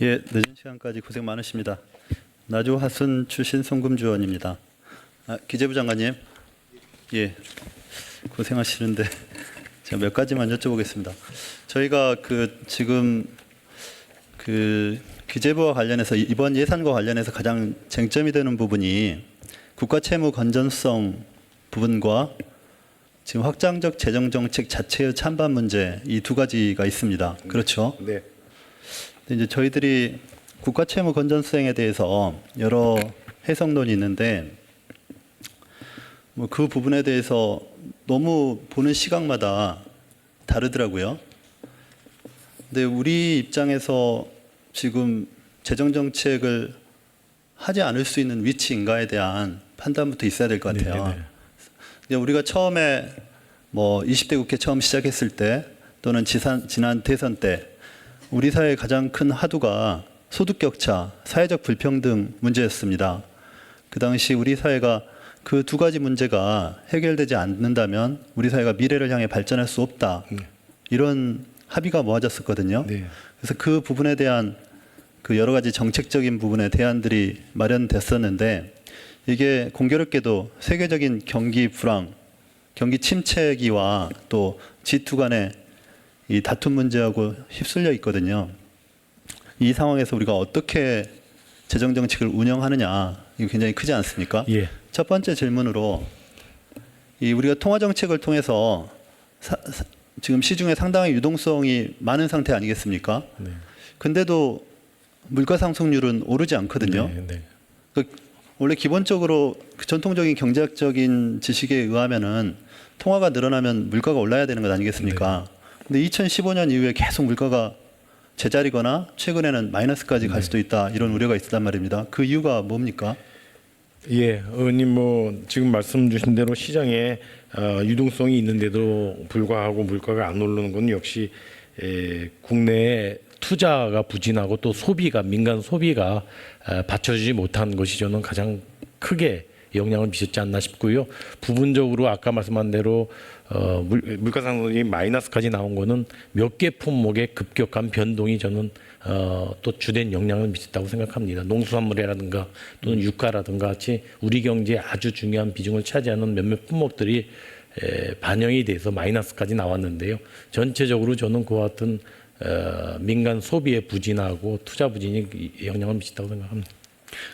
예, 늦은 시간까지 고생 많으십니다. 나주 화순 출신 송금주 의원입니다. 기재부 장관님, 예, 고생하시는데 제가 몇 가지만 여쭤보겠습니다. 저희가 지금 기재부와 관련해서 이번 예산과 관련해서 가장 쟁점이 되는 부분이 국가 채무 건전성 부분과 지금 확장적 재정 정책 자체의 찬반 문제 이 두 가지가 있습니다. 그렇죠? 네. 근데 이제 저희들이 국가 채무 건전성에 대해서 여러 해석론이 있는데 뭐 그 부분에 대해서 너무 보는 시각마다 다르더라고요. 근데 우리 입장에서 지금 재정 정책을 하지 않을 수 있는 위치인가에 대한 판단부터 있어야 될 것 같아요. 근데 우리가 처음에 뭐 20대 국회 처음 시작했을 때 또는 지난 대선 때 우리 사회의 가장 큰 화두가 소득 격차, 사회적 불평등 문제였습니다. 그 당시 우리 사회가 그 두 가지 문제가 해결되지 않는다면 우리 사회가 미래를 향해 발전할 수 없다. 이런 합의가 모아졌었거든요. 네. 그래서 그 부분에 대한 그 여러 가지 정책적인 부분의 대안들이 마련됐었는데 이게 공교롭게도 세계적인 경기 불황, 경기 침체기와 또 G2 간의 이 다툼 문제하고 휩쓸려 있거든요. 이 상황에서 우리가 어떻게 재정 정책을 운영하느냐 이거 굉장히 크지 않습니까? 예. 첫 번째 질문으로 우리가 통화 정책을 통해서 지금 시중에 상당히 유동성이 많은 상태 아니겠습니까? 네. 근데도 물가 상승률은 오르지 않거든요. 네. 원래 기본적으로 전통적인 경제학적인 지식에 의하면은 통화가 늘어나면 물가가 올라야 되는 것 아니겠습니까? 근데 2015년 이후에 계속 물가가 제자리거나 최근에는 마이너스까지 갈 수도 있다 이런 우려가 있었단 말입니다. 그 이유가 뭡니까? 예, 의원님 뭐 지금 말씀 주신 대로 시장에 유동성이 있는데도 불구하고 물가가 안 오르는 건 역시 국내에 투자가 부진하고 또 소비가 민간 소비가 받쳐주지 못한 것이 저는 가장 크게 영향을 미쳤지 않나 싶고요. 부분적으로 아까 말씀한 대로 물가 상승이 마이너스까지 나온 거는 몇 개 품목의 급격한 변동이 저는 또 주된 영향을 미쳤다고 생각합니다. 농수산물이라든가 또는 유가라든가 같이 우리 경제에 아주 중요한 비중을 차지하는 몇몇 품목들이 반영이 돼서 마이너스까지 나왔는데요. 전체적으로 저는 그와 같은 민간 소비의 부진하고 투자 부진이 영향을 미쳤다고 생각합니다.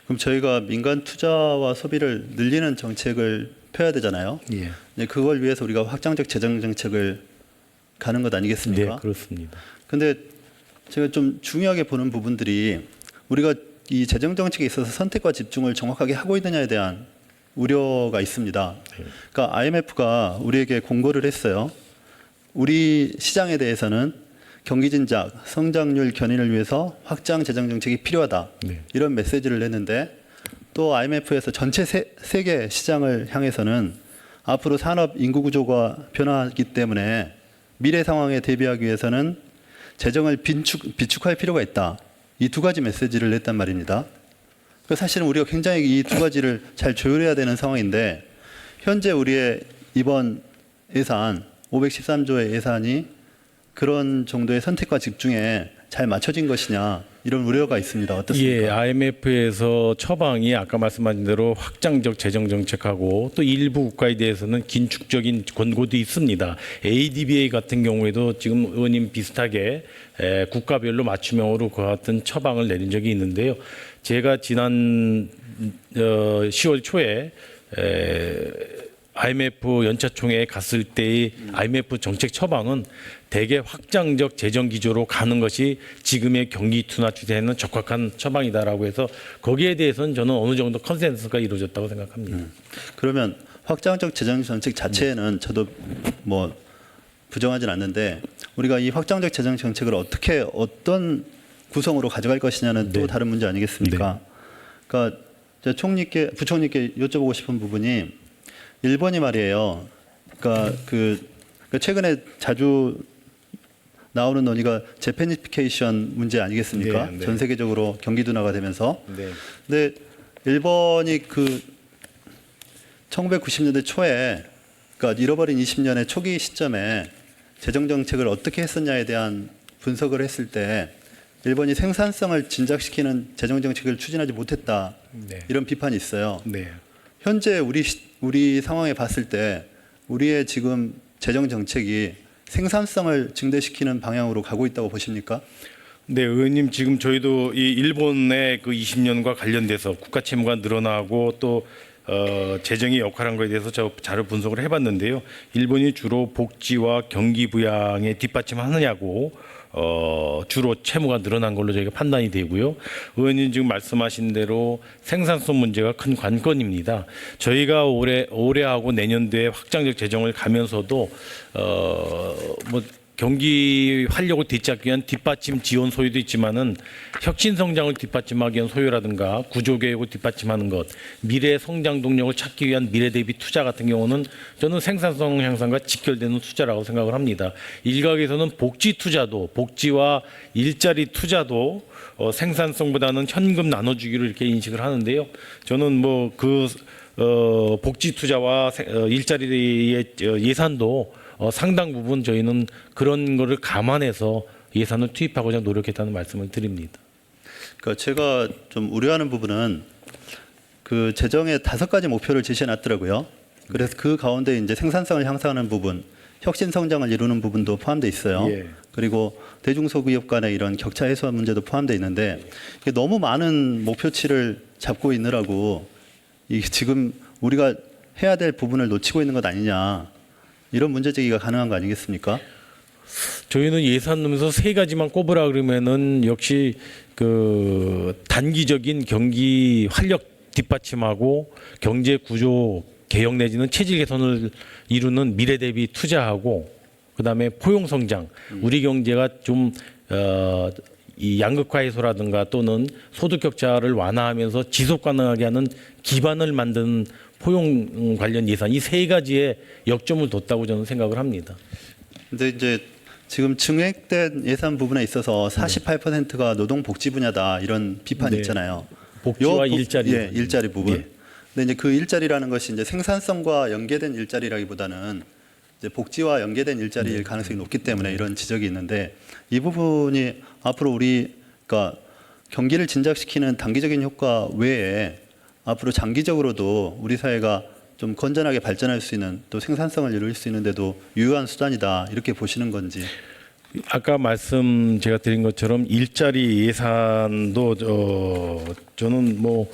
그럼 저희가 민간 투자와 소비를 늘리는 정책을 펴야 되잖아요. 예. 그걸 위해서 우리가 확장적 재정 정책을 가는 것 아니겠습니까? 네, 그렇습니다. 근데 제가 좀 중요하게 보는 부분들이 우리가 이 재정 정책에 있어서 선택과 집중을 정확하게 하고 있느냐에 대한 우려가 있습니다. 그러니까 IMF가 우리에게 공고를 했어요. 우리 시장에 대해서는 경기 진작, 성장률 견인을 위해서 확장 재정 정책이 필요하다. 네. 이런 메시지를 냈는데 또 IMF에서 전체 세계 시장을 향해서는 앞으로 산업 인구 구조가 변화하기 때문에 미래 상황에 대비하기 위해서는 재정을 비축할 필요가 있다. 이 두 가지 메시지를 냈단 말입니다. 사실은 우리가 굉장히 이 두 가지를 잘 조율해야 되는 상황인데 현재 우리의 이번 예산 513조의 예산이 그런 정도의 선택과 집중에 잘 맞춰진 것이냐 이런 우려가 있습니다. 어떻습니까? 예, IMF에서 처방이 아까 말씀하신 대로 확장적 재정 정책하고 또 일부 국가에 대해서는 긴축적인 권고도 있습니다. ADBA 같은 경우에도 지금 의원님 비슷하게 국가별로 맞춤형으로 그와 같은 처방을 내린 적이 있는데요. 제가 지난 10월 초에 IMF 연차총회에 갔을 때의 IMF 정책 처방은 대개 확장적 재정 기조로 가는 것이 지금의 경기 둔화 추세에는 적합한 처방이다라고 해서 거기에 대해서는 저는 어느 정도 컨센서스가 이루어졌다고 생각합니다. 그러면 확장적 재정 정책 자체는 저도 뭐 부정하진 않는데 우리가 이 확장적 재정 정책을 어떻게 어떤 구성으로 가져갈 것이냐는 또 다른 문제 아니겠습니까? 그러니까 제가 부총리께 여쭤보고 싶은 부분이 일본이 말이에요. 그러니까 최근에 자주 나오는 논의가 재패니피케이션 문제 아니겠습니까? 네. 전 세계적으로 경기 둔화가 되면서. 네. 근데 일본이 1990년대 초에 그러니까 잃어버린 20년의 초기 시점에 재정 정책을 어떻게 했었냐에 대한 분석을 했을 때 일본이 생산성을 진작시키는 재정 정책을 추진하지 못했다. 네. 이런 비판이 있어요. 네. 현재 우리 상황에 봤을 때 우리의 지금 재정 정책이 생산성을 증대시키는 방향으로 가고 있다고 보십니까? 네, 의원님 지금 저희도 이 일본의 그 20년과 관련돼서 국가 채무가 늘어나고 또 재정이 역할한 거에 대해서 저 자료 분석을 해봤는데요. 일본이 주로 복지와 경기 부양에 뒷받침하느냐고 주로 채무가 늘어난 걸로 저희가 판단이 되고요. 의원님 지금 말씀하신 대로 생산성 문제가 큰 관건입니다. 저희가 올해하고 내년도에 확장적 재정을 가면서도 뭐 경기 활력을 되찾기 위한 뒷받침 지원 소요도 있지만은 혁신 성장을 뒷받침하기 위한 소요라든가 구조 개혁을 뒷받침하는 것, 미래 성장 동력을 찾기 위한 미래 대비 투자 같은 경우는 저는 생산성 향상과 직결되는 투자라고 생각을 합니다. 일각에서는 복지 투자도, 복지와 일자리 투자도 생산성보다는 현금 나눠주기로 이렇게 인식을 하는데요. 저는 뭐 그 복지 투자와 일자리의 예산도 상당 부분 저희는 그런 거를 감안해서 예산을 투입하고자 노력했다는 말씀을 드립니다. 그러니까 제가 좀 우려하는 부분은 그 재정에 5가지 목표를 제시해놨더라고요. 그래서 그 가운데 이제 생산성을 향상하는 부분, 혁신 성장을 이루는 부분도 포함되어 있어요. 예. 그리고 대중소기업 간의 이런 격차 해소 문제도 포함되어 있는데 이게 너무 많은 목표치를 잡고 있느라고 이게 지금 우리가 해야 될 부분을 놓치고 있는 것 아니냐. 이런 문제 제기가 가능한 거 아니겠습니까? 저희는 예산 넣으면서 3가지만 꼽으라 그러면은 역시 그 단기적인 경기 활력 뒷받침하고 경제 구조 개혁 내지는 체질 개선을 이루는 미래 대비 투자하고 그다음에 포용 성장. 우리 경제가 좀 이 양극화 해소라든가 또는 소득 격차를 완화하면서 지속 가능하게 하는 기반을 만드는 포용 관련 예산 이 3가지에 역점을 뒀다고 저는 생각을 합니다. 근데 이제 지금 증액된 예산 부분에 있어서 48%가 노동복지 분야다 이런 비판이 네. 있잖아요. 복지와 요 일자리. 예, 일자리 부분. 예. 근데 이제 그 일자리라는 것이 이제 생산성과 연계된 일자리라기보다는 이제 복지와 연계된 일자리일 가능성이 높기 때문에 이런 지적이 있는데 이 부분이 앞으로 그러니까 경기를 진작시키는 단기적인 효과 외에 앞으로 장기적으로도 우리 사회가 좀 건전하게 발전할 수 있는 또 생산성을 이룰 수 있는데도 유효한 수단이다 이렇게 보시는 건지. 아까 말씀 제가 드린 것처럼 일자리 예산도 저는 뭐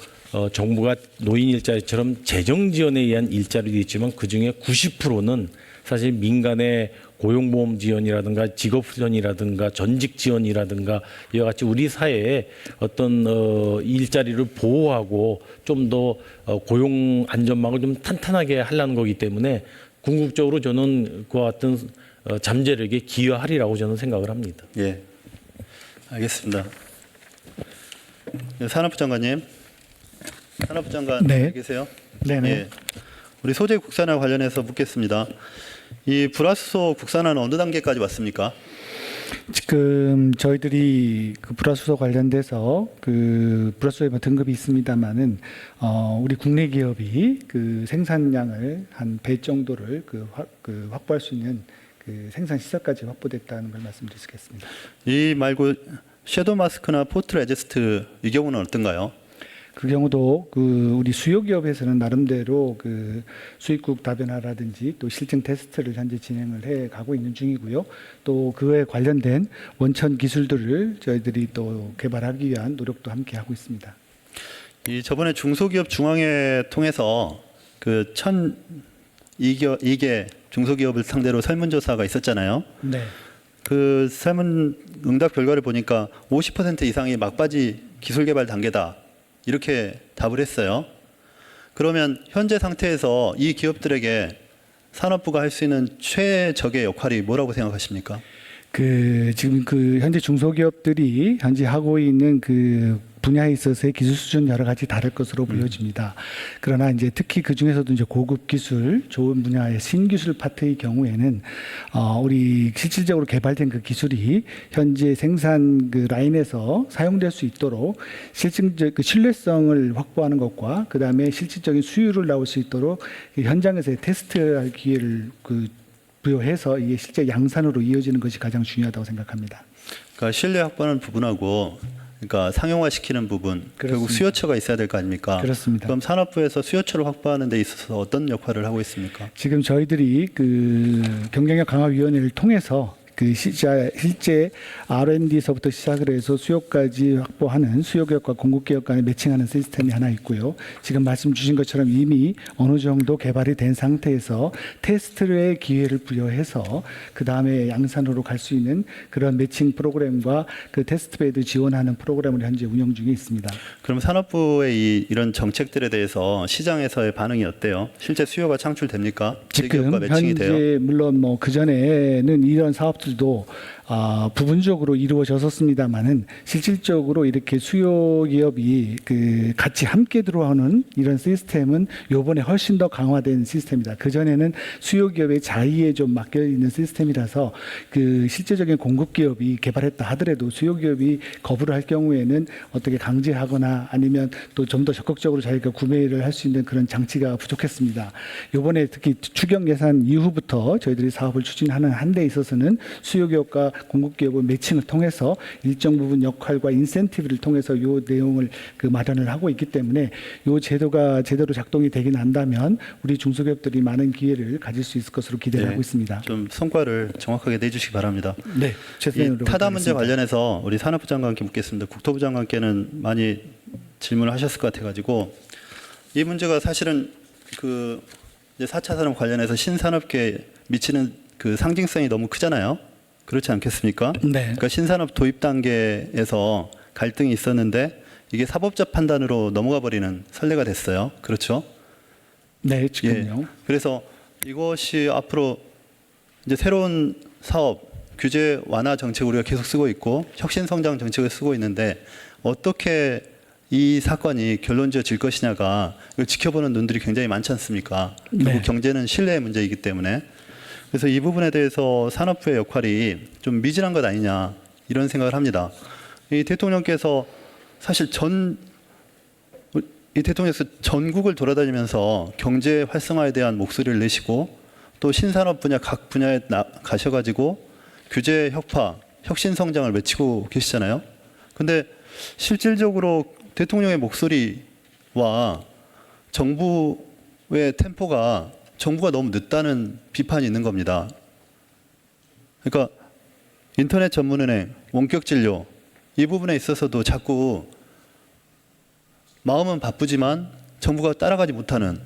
정부가 노인 일자리처럼 재정 지원에 의한 일자리도 있지만 그 중에 90%는 사실 민간의 고용보험 지원이라든가 직업 지원이라든가 전직 지원이라든가 이와 같이 우리 사회에 어떤 일자리를 보호하고 좀 더 고용 안전망을 좀 탄탄하게 하려는 거기 때문에 궁극적으로 저는 그와 같은 잠재력에 기여하리라고 저는 생각을 합니다. 예, 알겠습니다. 산업부 장관님, 산업부 장관 네. 계세요? 네네. 예, 우리 소재 국산화 관련해서 묻겠습니다. 이 불화수소 국산화는 어느 단계까지 왔습니까? 지금 저희들이 그 불화수소 관련돼서 그 불화수소에 등급이 있습니다만은 우리 국내 기업이 그 생산량을 한 배 정도를 확보할 수 있는 그 생산 시설까지 확보됐다는 걸 말씀드릴 수 있겠습니다. 이 말고 섀도우 마스크나 포트럴 에제스트 이 경우는 어떤가요? 그 경우도 그 우리 수요 기업에서는 나름대로 그 수입국 다변화라든지 또 실증 테스트를 현재 진행을 해 가고 있는 중이고요. 또 그에 관련된 원천 기술들을 저희들이 또 개발하기 위한 노력도 함께 하고 있습니다. 이 저번에 중소기업 중앙회 통해서 그 1,002개 중소기업을 상대로 설문조사가 있었잖아요. 네. 그 설문 응답 결과를 보니까 50% 이상이 막바지 기술 개발 단계다. 이렇게 답을 했어요. 그러면 현재 상태에서 이 기업들에게 산업부가 할 수 있는 최적의 역할이 뭐라고 생각하십니까? 지금 현재 중소기업들이 현재 하고 있는 그 분야에 있어서의 기술 수준 여러 가지 다를 것으로 보여집니다. 그러나 이제 특히 그 중에서도 이제 고급 기술, 좋은 분야의 신기술 파트의 경우에는 우리 실질적으로 개발된 그 기술이 현재 생산 그 라인에서 사용될 수 있도록 실질적 그 신뢰성을 확보하는 것과 그 다음에 실질적인 수율을 나올 수 있도록 현장에서의 테스트할 기회를 부여해서 이게 실제 양산으로 이어지는 것이 가장 중요하다고 생각합니다. 그러니까 신뢰 확보하는 부분하고 그러니까 상용화시키는 부분 결국 그렇습니다. 수요처가 있어야 될 거 아닙니까? 그렇습니다. 그럼 산업부에서 수요처를 확보하는 데 있어서 어떤 역할을 하고 있습니까? 지금 저희들이 그 경쟁력 강화위원회를 통해서 그 실제 R&D서부터 시작을 해서 수요까지 확보하는 수요기업과 공급기업 간에 매칭하는 시스템이 하나 있고요. 지금 말씀 주신 것처럼 이미 어느 정도 개발이 된 상태에서 테스트의 기회를 부여해서 그 다음에 양산으로 갈 수 있는 그런 매칭 프로그램과 그 테스트베드 지원하는 프로그램을 현재 운영 중에 있습니다. 그럼 산업부의 이런 정책들에 대해서 시장에서의 반응이 어때요? 실제 수요가 창출됩니까? 지금 대기업과 매칭이 돼요? 현재 물론 뭐 그 전에는 이런 사업들도 부분적으로 이루어졌었습니다만은 실질적으로 이렇게 수요 기업이 그 같이 함께 들어오는 이런 시스템은 요번에 훨씬 더 강화된 시스템이다. 그 전에는 수요 기업의 자의에 좀 맡겨 있는 시스템이라서 그 실제적인 공급 기업이 개발했다 하더라도 수요 기업이 거부를 할 경우에는 어떻게 강제하거나 아니면 또 좀 더 적극적으로 자기가 구매를 할 수 있는 그런 장치가 부족했습니다. 요번에 특히 추경 예산 이후부터 저희들이 사업을 추진하는 한 데 있어서는 수요 기업과 공급 기업의 매칭을 통해서 일정 부분 역할과 인센티브를 통해서 이 내용을 그 마련을 하고 있기 때문에 이 제도가 제대로 작동이 되긴 한다면 우리 중소기업들이 많은 기회를 가질 수 있을 것으로 기대를 네. 하고 있습니다. 좀 성과를 정확하게 내주시기 바랍니다. 네, 이 최선으로 타다 문제 하겠습니다. 관련해서 우리 산업부 장관께 묻겠습니다. 국토부 장관께는 많이 질문을 하셨을 것 같아가지고 이 문제가 사실은 그 이제 4차 산업 관련해서 신산업계에 미치는 그 상징성이 너무 크잖아요. 그렇지 않겠습니까? 네. 그러니까 신산업 도입 단계에서 갈등이 있었는데 이게 사법적 판단으로 넘어가 버리는 선례가 됐어요. 그렇죠? 네, 지금요. 그래서 이것이 앞으로 이제 새로운 사업 규제 완화 정책 우리가 계속 쓰고 있고 혁신 성장 정책을 쓰고 있는데 어떻게 이 사건이 결론지어질 것이냐가 이걸 지켜보는 눈들이 굉장히 많지 않습니까? 결국 네. 경제는 신뢰의 문제이기 때문에 그래서 이 부분에 대해서 산업부의 역할이 좀 미진한 것 아니냐 이런 생각을 합니다. 이 대통령께서 사실 이 대통령께서 전국을 돌아다니면서 경제 활성화에 대한 목소리를 내시고 또 신산업 분야 각 분야에 가셔가지고 규제 혁파, 혁신 성장을 외치고 계시잖아요. 근데 실질적으로 대통령의 목소리와 정부의 템포가 정부가 너무 늦다는 비판이 있는 겁니다. 그러니까 인터넷 전문은행, 원격 진료 이 부분에 있어서도 자꾸 마음은 바쁘지만 정부가 따라가지 못하는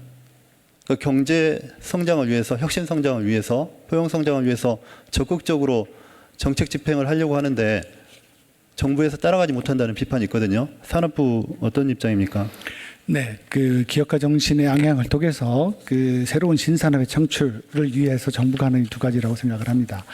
그러니까 경제 성장을 위해서 혁신 성장을 위해서 포용 성장을 위해서 적극적으로 정책 집행을 하려고 하는데 정부에서 따라가지 못한다는 비판이 있거든요. 산업부 어떤 입장입니까? 네, 그 기업가 정신의 양향을 통해서 그 새로운 신산업의 창출을 위해서 정부가 하는 두 가지라고 생각을 합니다.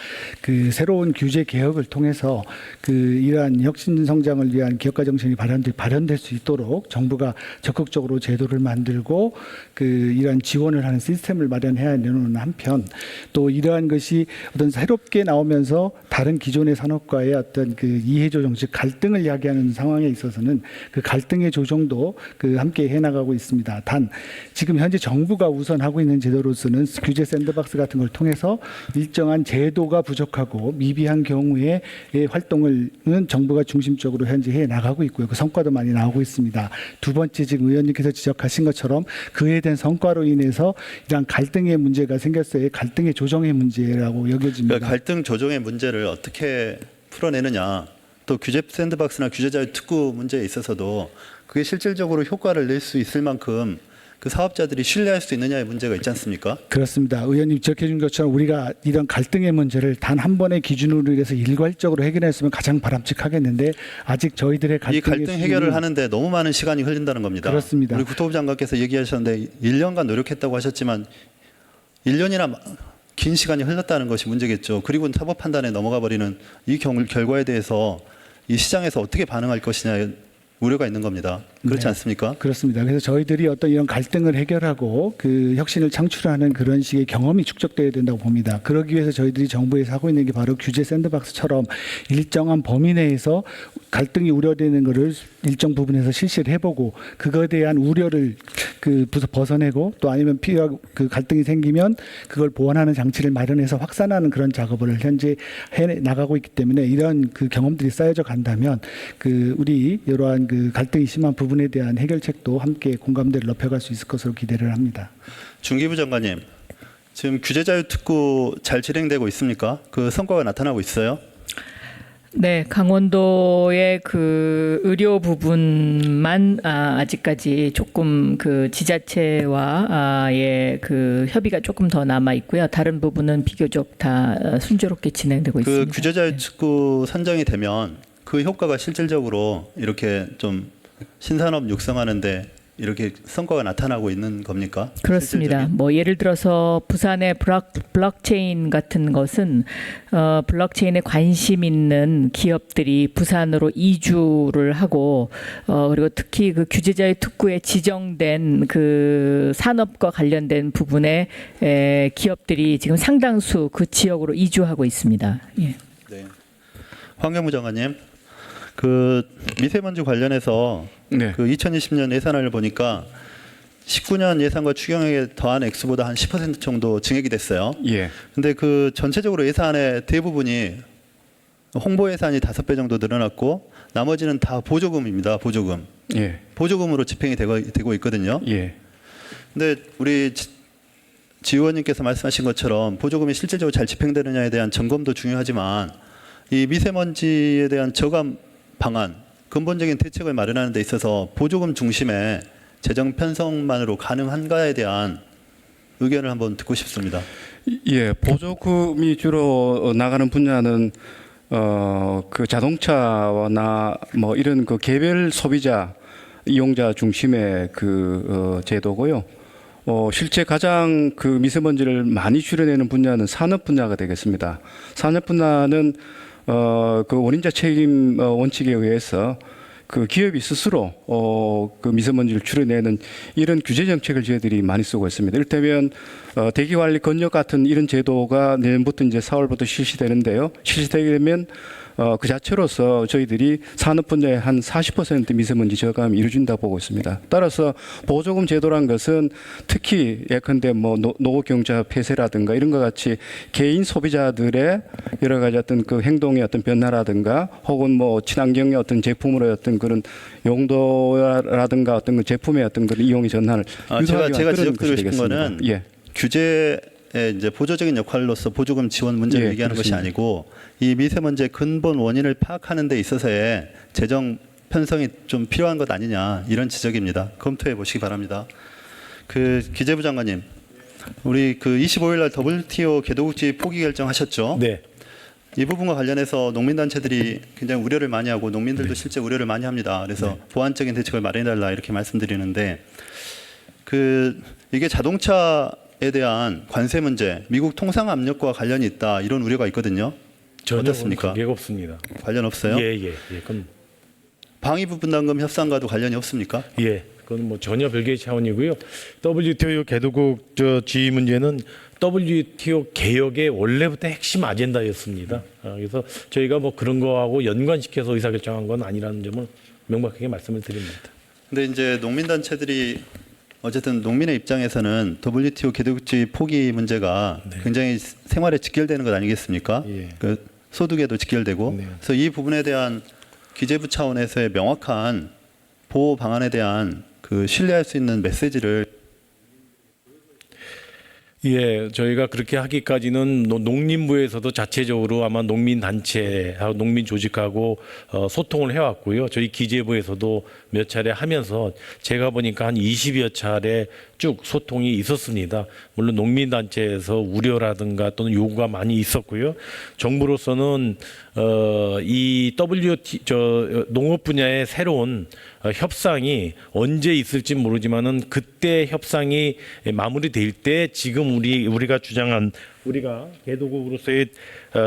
그 새로운 규제 개혁을 통해서 그 이러한 혁신 성장을 위한 기업가 정신이 발현될 수 있도록 정부가 적극적으로 제도를 만들고 그 이러한 지원을 하는 시스템을 마련해야 하는 한편 또 이러한 것이 어떤 새롭게 나오면서 다른 기존의 산업과의 어떤 그 이해 조정 즉 갈등을 이야기하는 상황에 있어서는 그 갈등의 조정도 그 함께 해나가고 있습니다. 단 지금 현재 정부가 우선 하고 있는 제도로서는 규제 샌드박스 같은 걸 통해서 일정한 제도가 부족하고 미비한 경우에 활동을 정부가 중심적으로 현재 해 나가고 있고요. 그 성과도 많이 나오고 있습니다. 두 번째 지금 의원님께서 지적하신 것처럼 그에 대한 성과로 인해서 이러한 갈등의 문제가 생겼어요. 갈등의 조정의 문제라고 여겨집니다. 그러니까 갈등 조정의 문제를 어떻게 풀어내느냐 또 규제 샌드박스나 규제 자유 특구 문제에 있어서도 그게 실질적으로 효과를 낼 수 있을 만큼 그 사업자들이 신뢰할 수 있느냐의 문제가 있지 않습니까? 그렇습니다. 의원님 지적해 준 것처럼 우리가 이런 갈등의 문제를 단 한 번의 기준으로 해서 일괄적으로 해결했으면 가장 바람직하겠는데 아직 저희들의 이 갈등 해결을 하는데 너무 많은 시간이 흘린다는 겁니다. 그렇습니다. 우리 국토부 장관께서 얘기하셨는데 1년간 노력했다고 하셨지만 1년이나 긴 시간이 흘렀다는 것이 문제겠죠. 그리고 사법 판단에 넘어가 버리는 이 결과에 대해서 이 시장에서 어떻게 반응할 것이냐 우려가 있는 겁니다. 그렇지 네. 않습니까? 그렇습니다. 그래서 저희들이 어떤 이런 갈등을 해결하고 그 혁신을 창출하는 그런 식의 경험이 축적돼야 된다고 봅니다. 그러기 위해서 저희들이 정부에서 하고 있는 게 바로 규제 샌드박스처럼 일정한 범위 내에서 갈등이 우려되는 것을 일정 부분에서 실시를 해보고 그거에 대한 우려를 벗어내고 또 아니면 그 갈등이 생기면 그걸 보완하는 장치를 마련해서 확산하는 그런 작업을 현재 해 나가고 있기 때문에 이런 그 경험들이 쌓여져 간다면 우리 이러한 그 갈등이 심한 부분에 대한 해결책도 함께 공감대를 높여갈 수 있을 것으로 기대를 합니다. 중기부 장관님, 지금 규제자유특구 잘 진행되고 있습니까? 그 성과가 나타나고 있어요? 네, 강원도의 그 의료 부분만 아직까지 조금 그 지자체와의 그 협의가 조금 더 남아 있고요. 다른 부분은 비교적 다 순조롭게 진행되고 그 있습니다. 규제자유특구 선정이 되면 그 효과가 실질적으로 이렇게 좀 신산업 육성하는데 이렇게 성과가 나타나고 있는 겁니까? 그렇습니다. 실질적인? 뭐 예를 들어서 부산의 블록체인 같은 것은 블록체인에 관심 있는 기업들이 부산으로 이주를 하고 그리고 특히 그 규제자의 특구에 지정된 그 산업과 관련된 부분에 기업들이 지금 상당수 그 지역으로 이주하고 있습니다. 예. 네. 환경부 장관님, 그 미세먼지 관련해서 네. 그 2020년 예산안을 보니까 19년 예산과 추경액에 더한 액수보다 한 10% 정도 증액이 됐어요. 예. 근데 그 전체적으로 예산의 대부분이 홍보 예산이 5배 정도 늘어났고 나머지는 다 보조금입니다. 보조금. 예. 보조금으로 집행이 되고 있거든요. 예. 근데 우리 지 의원님께서 말씀하신 것처럼 보조금이 실질적으로 잘 집행되느냐에 대한 점검도 중요하지만 이 미세먼지에 대한 저감 방안, 근본적인 대책을 마련하는 데 있어서 보조금 중심의 재정 편성만으로 가능한가에 대한 의견을 한번 듣고 싶습니다. 예. 보조금이 주로 나가는 분야는 그 자동차나 뭐 이런 그 개별 소비자 이용자 중심의 그 제도고요. 실제 가장 그 미세먼지를 많이 줄여내는 분야는 산업 분야가 되겠습니다. 산업 분야는 그 원인자 책임 원칙에 의해서 그 기업이 스스로 그 미세먼지를 줄여내는 이런 규제 정책을 저희들이 많이 쓰고 있습니다. 이를테면 대기관리 건력 같은 이런 제도가 내년부터 이제 4월부터 실시되는데요. 실시되게 되면 그 자체로서 저희들이 산업 분야의 한 40% 미세먼지 저감이 이루어진다고 보고 있습니다. 따라서 보조금 제도란 것은 특히 예컨대 뭐 노후경자 폐쇄라든가 이런 것 같이 개인 소비자들의 여러 가지 어떤 그 행동의 어떤 변화라든가 혹은 뭐 친환경의 어떤 제품으로의 어떤 그런 용도라든가 어떤 그 제품의 어떤 그런 이용의 전환을 제가 지적드리고 싶은 거는 예. 규제의 이제 보조적인 역할로서 보조금 지원 문제를 예, 얘기하는 그렇습니다. 것이 아니고 이 미세먼지의 근본 원인을 파악하는 데 있어서의 재정 편성이 좀 필요한 것 아니냐 이런 지적입니다. 검토해 보시기 바랍니다. 그 기재부 장관님, 우리 그 25일 날 WTO 개도국지 포기 결정하셨죠? 네. 이 부분과 관련해서 농민단체들이 굉장히 우려를 많이 하고 농민들도 실제 우려를 많이 합니다. 그래서 보완적인 대책을 마련해달라 이렇게 말씀드리는데 그 이게 자동차에 대한 관세 문제, 미국 통상 압력과 관련이 있다 이런 우려가 있거든요. 전혀 어떻습니까? 관계가 없습니다. 관련 없어요? 예. 그건 방위부 분담금 협상과도 관련이 없습니까? 예. 그건 뭐 전혀 별개의 차원이고요. WTO 개도국 지위 문제는 WTO 개혁의 원래부터 핵심 아젠다였습니다. 그래서 저희가 뭐 그런 거하고 연관시켜서 의사결정한 건 아니라는 점을 명확하게 말씀을 드립니다. 근데 이제 농민단체들이 어쨌든 농민의 입장에서는 WTO 개도국지 포기 문제가 굉장히 생활에 직결되는 것 아니겠습니까? 예. 그 소득에도 직결되고 네. 그래서 이 부분에 대한 기재부 차원에서의 명확한 보호 방안에 대한 그 신뢰할 수 있는 메시지를 예, 저희가 그렇게 하기까지는 농림부에서도 자체적으로 아마 농민단체하고 농민조직하고 소통을 해왔고요. 저희 기재부에서도 몇 차례 하면서 제가 보니까 한 20여 차례 쭉 소통이 있었습니다. 물론 농민단체에서 우려라든가 또는 요구가 많이 있었고요. 정부로서는 이 WT 농업 분야의 새로운 협상이 언제 있을지 모르지만은 그때 협상이 마무리될 때 지금 우리가 주장한 우리가 개도국으로서의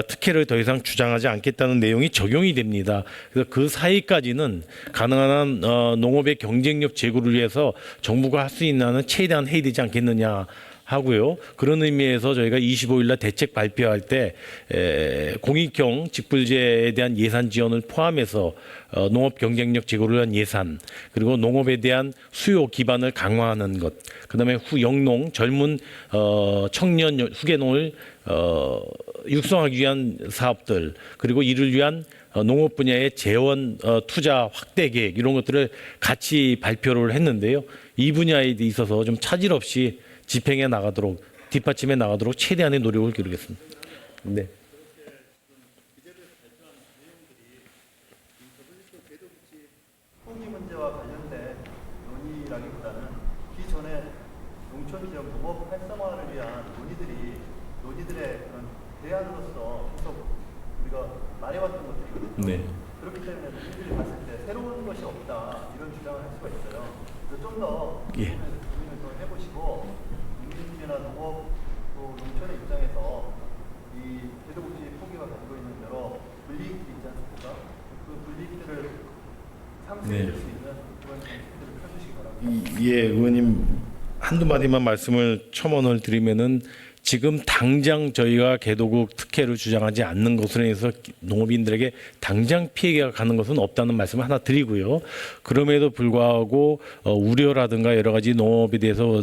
특혜를 더 이상 주장하지 않겠다는 내용이 적용이 됩니다. 그래서 그 사이까지는 가능한 한 농업의 경쟁력 제고를 위해서 정부가 할 수 있는 한은 최대한 해야 되지 않겠느냐 하고요. 그런 의미에서 저희가 25일 날 대책 발표할 때 공익형 직불제에 대한 예산 지원을 포함해서 농업 경쟁력 제고를 위한 예산, 그리고 농업에 대한 수요 기반을 강화하는 것, 그다음에 영농 젊은 청년 후계농을 육성하기 위한 사업들, 그리고 이를 위한 농업 분야의 재원 투자 확대 계획 이런 것들을 같이 발표를 했는데요. 이 분야에 있어서 좀 차질 없이 집행해 나가도록, 뒷받침해 나가도록 최대한의 노력을 기울이겠습니다. 네. 통이 문제와 관련된 논의라기보다는 기존의 농촌 지역 농업 활성화를 위한 논의들의 그런 대안으로서 계속 우리가 말해왔던 것들이거든요. 네. 그렇기 때문에 농민들이 봤을 때 새로운 것이 없다 이런 주장을 할 수가 있어요. 그래서 좀 더 예. 고민을 더 해보시고 농민들이나 농업 또 농촌의 입장에서 이 제도복지 포기가 가지고 있는 여러 불이익들이 있지 않습니까? 그 불이익들을 상쇄해줄 수 있는 그런 정책들을 펴주시기 바랍니다. 예, 의원님 한두 마디만 말씀을 첨언을 드리면은 지금 당장 저희가 개도국 특혜를 주장하지 않는 것으로 인해서 농업인들에게 당장 피해가 가는 것은 없다는 말씀을 하나 드리고요. 그럼에도 불구하고 우려라든가 여러 가지 농업에 대해서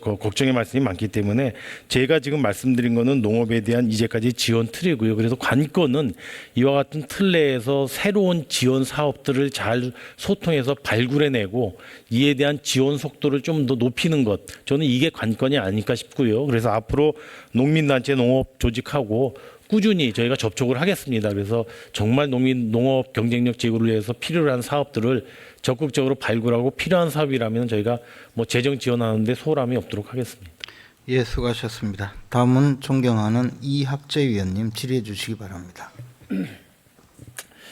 걱정의 말씀이 많기 때문에 제가 지금 말씀드린 거는 농업에 대한 이제까지 지원 틀이고요. 그래서 관건은 이와 같은 틀 내에서 새로운 지원 사업들을 잘 소통해서 발굴해내고 이에 대한 지원 속도를 좀 더 높이는 것, 저는 이게 관건이 아닐까 싶고요. 그래서 앞으로 농민단체 농업 조직하고 꾸준히 저희가 접촉을 하겠습니다. 그래서 정말 농업 경쟁력 제고를 위해서 필요로 한 사업들을 적극적으로 발굴하고 필요한 사업이라면 저희가 뭐 재정 지원하는데 소홀함이 없도록 하겠습니다. 예, 수고하셨습니다. 다음은 존경하는 이학재 위원님 질의해 주시기 바랍니다.